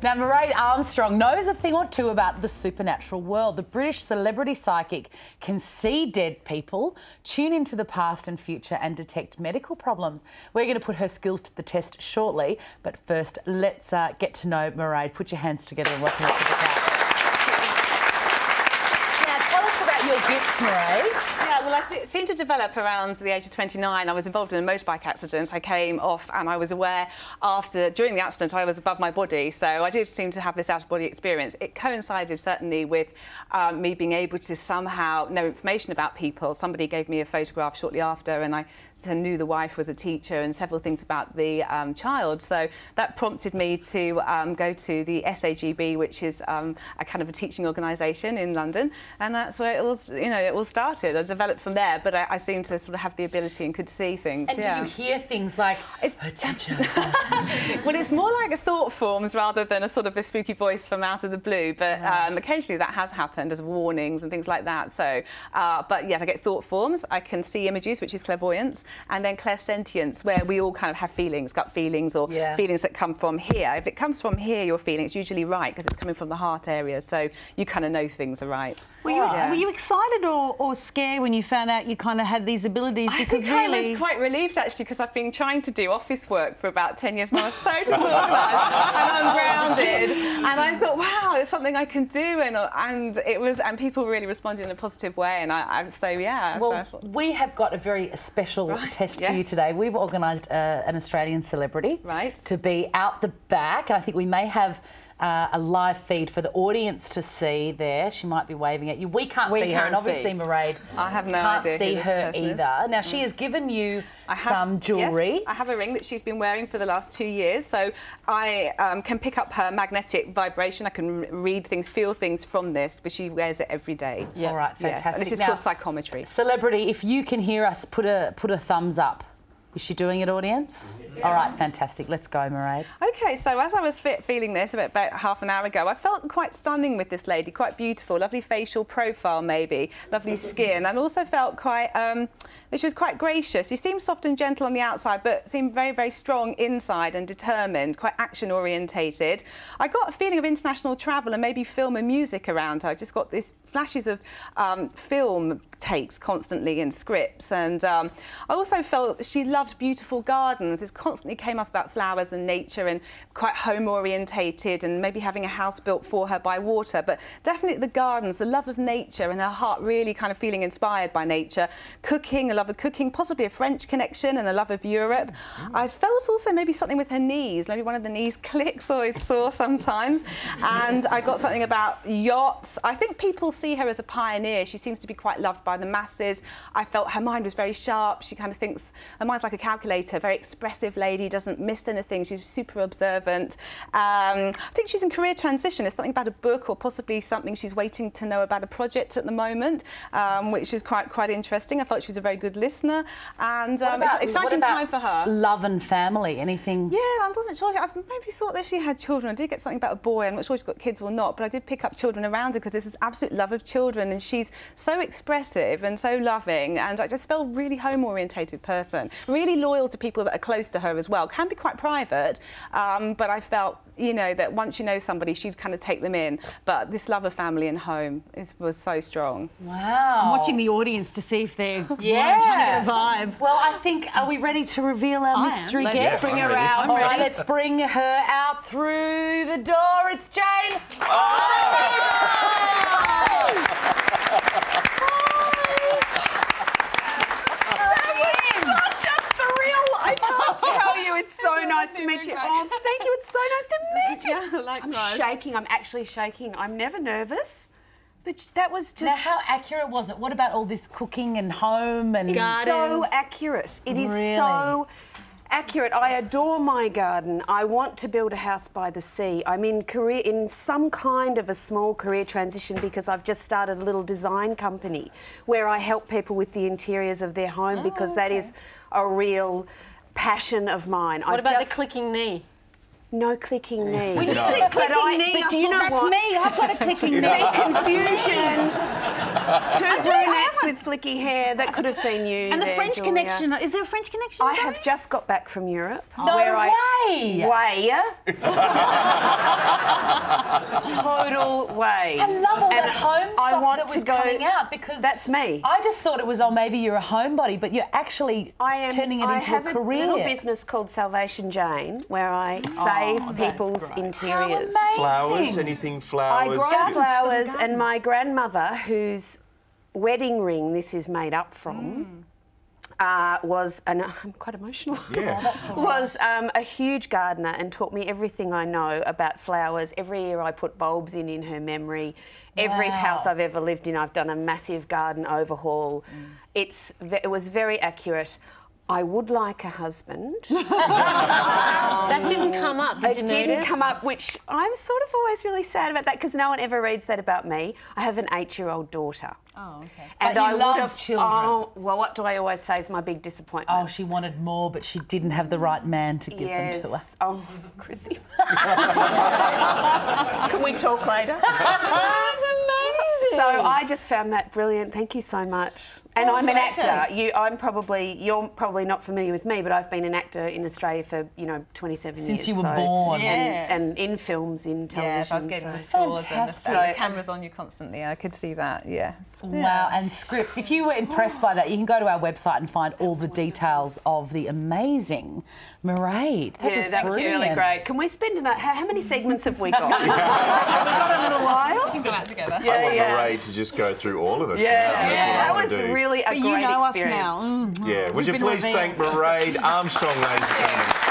Now, Mairead Armstrong knows a thing or two about the supernatural world. The British celebrity psychic can see dead people, tune into the past and future and detect medical problems. We're going to put her skills to the test shortly, but first let's get to know Mairead. Put your hands together and welcome her to the couch. Now, tell us about your gift, Mairead. Yeah, well, it seemed to develop around the age of 29. I was involved in a motorbike accident. I came off and I was aware during the accident, I was above my body. So I did seem to have this out-of-body experience. It coincided certainly with me being able to somehow know information about people. Somebody gave me a photograph shortly after and I knew the wife was a teacher and several things about the child. So that prompted me to go to the SAGB, which is a kind of a teaching organisation in London. And that's where it was, it all started. I developed from there, but I seem to sort of have the ability and could see things. And do you hear things like, attention? Well, it's more like a thought forms rather than a sort of a spooky voice from out of the blue, but occasionally that has happened as warnings and things like that. So, but yes, I get thought forms. I can see images, which is clairvoyance, and then clairsentience, where we all kind of have feelings, gut feelings, or feelings that come from here. If it comes from here, your feeling, it's usually right because it's coming from the heart area, so you kind of know things are right. Were you excited or scared when you found out you kind of had these abilities? Because I was quite relieved actually, because I've been trying to do office work for about 10 years now. I was so disorganised and ungrounded, and I thought, wow, it's something I can do, and people really responded in a positive way, and so yeah. Well, we have got a very special test for you today. We've organised an Australian celebrity to be out the back, and I think we may have a live feed for the audience to see there. She might be waving at you. We can't see her, and obviously Mairead can't see her either. Now, she has given you some jewellery. Yes, I have a ring that she's been wearing for the last 2 years, so I can pick up her magnetic vibration. I can read things, feel things from this, but she wears it every day. All right, fantastic. Yes. And this is called psychometry. Celebrity, if you can hear us, put a thumbs up. Is she doing it, audience? Yeah. All right, fantastic. Let's go, Mairead. OK, so as I was feeling this about half an hour ago, I felt quite stunning with this lady, quite beautiful, lovely facial profile maybe, lovely skin, and also felt quite, she was quite gracious. She seemed soft and gentle on the outside, but seemed very, very strong inside and determined, quite action-orientated. I got a feeling of international travel and maybe film and music around her. I just got these flashes of film takes constantly in scripts, and I also felt she loved beautiful gardens. It constantly came up about flowers and nature, and quite home orientated, and maybe having a house built for her by water, but definitely the gardens, the love of nature, and her heart really kind of feeling inspired by nature. Cooking, a love of cooking, possibly a French connection and a love of Europe. I felt also maybe something with her knees, maybe one of the knees clicks or is sore sometimes, and I got something about yachts. I think people see her as a pioneer. She seems to be quite loved by the masses. I felt her mind was very sharp. She kind of thinks, her mind's like a calculator, very expressive lady, doesn't miss anything. She's super observant. I think she's in career transition. There's something about a book or possibly something she's waiting to know about a project at the moment, which is quite interesting. I felt she was a very good listener, and it's an exciting time for her. Love and family, anything? Yeah, I wasn't sure. I maybe thought that she had children. I did get something about a boy. I'm not sure she's got kids or not, but I did pick up children around her because this is absolute love of children, and she's so expressive and so loving, and I just felt really home-orientated person, really loyal to people that are close to her as well. Can be quite private, but I felt, that once you know somebody, she'd kind of take them in. But this love of family and home was so strong. Wow. I'm watching the audience to see if they're trying to get a vibe. Well, I think, are we ready to reveal our mystery guest? Let's bring her out. All right, let's bring her out through the door. It's Jane. It's so nice to meet you. Oh, thank you. It's so nice to meet you. Likewise. I'm shaking. I'm actually shaking. I'm never nervous, but that was just... Now, how accurate was it? What about all this cooking and home and gardens? So accurate. It is so accurate. I adore my garden. I want to build a house by the sea. I'm in some kind of a small career transition because I've just started a little design company where I help people with the interiors of their home because that is a real passion of mine. What about the clicking knee? No clicking knee. When you said clicking knee, but do you know that's what? me. I've got a clicking knee. See, confusion. Two brunettes with flicky hair. That could have been you. And the there, French Julia. connection. Is there a French connection? I have just got back from Europe. No way! Total way. I love all that home stuff I want that was to go, coming out because that's me. I just thought it was, oh, maybe you're a homebody, but you're actually turning it into a career. I have a little business called Salvation Jane where I save people's interiors. Flowers? Anything flowers? I grow flowers, and my grandmother, whose wedding ring this is made up from, was, and I'm quite emotional, was a huge gardener and taught me everything I know about flowers. Every year I put bulbs in her memory. Every house I've ever lived in, I've done a massive garden overhaul. It was very accurate. I would like a husband. That didn't come up, did you notice? It didn't come up, which I'm sort of always really sad about that because no one ever reads that about me. I have an 8-year-old daughter. Oh, okay. And but I you would love have children. Oh, well, what do I always say is my big disappointment? Oh, she wanted more, but she didn't have the right man to give them to her. Oh, Chrissy. Can we talk later? That's amazing. So I just found that brilliant. Thank you so much. And I'm an actor. You're probably not familiar with me, but I've been an actor in Australia for 27 years. Since you were born. And in films, in television. Yeah, if I was getting the tours and the cameras on you constantly, I could see that, yeah. Wow, and scripts. If you were impressed by that, you can go to our website and find all the details of the amazing Mairead. That was really great. Can we spend a night? How many segments have we got? Have we got a little while? We can go out together. I want Mairead to just go through all of us now. That was really a great experience. You know us now. Yeah, would you please thank Mairead Armstrong, ladies and gentlemen.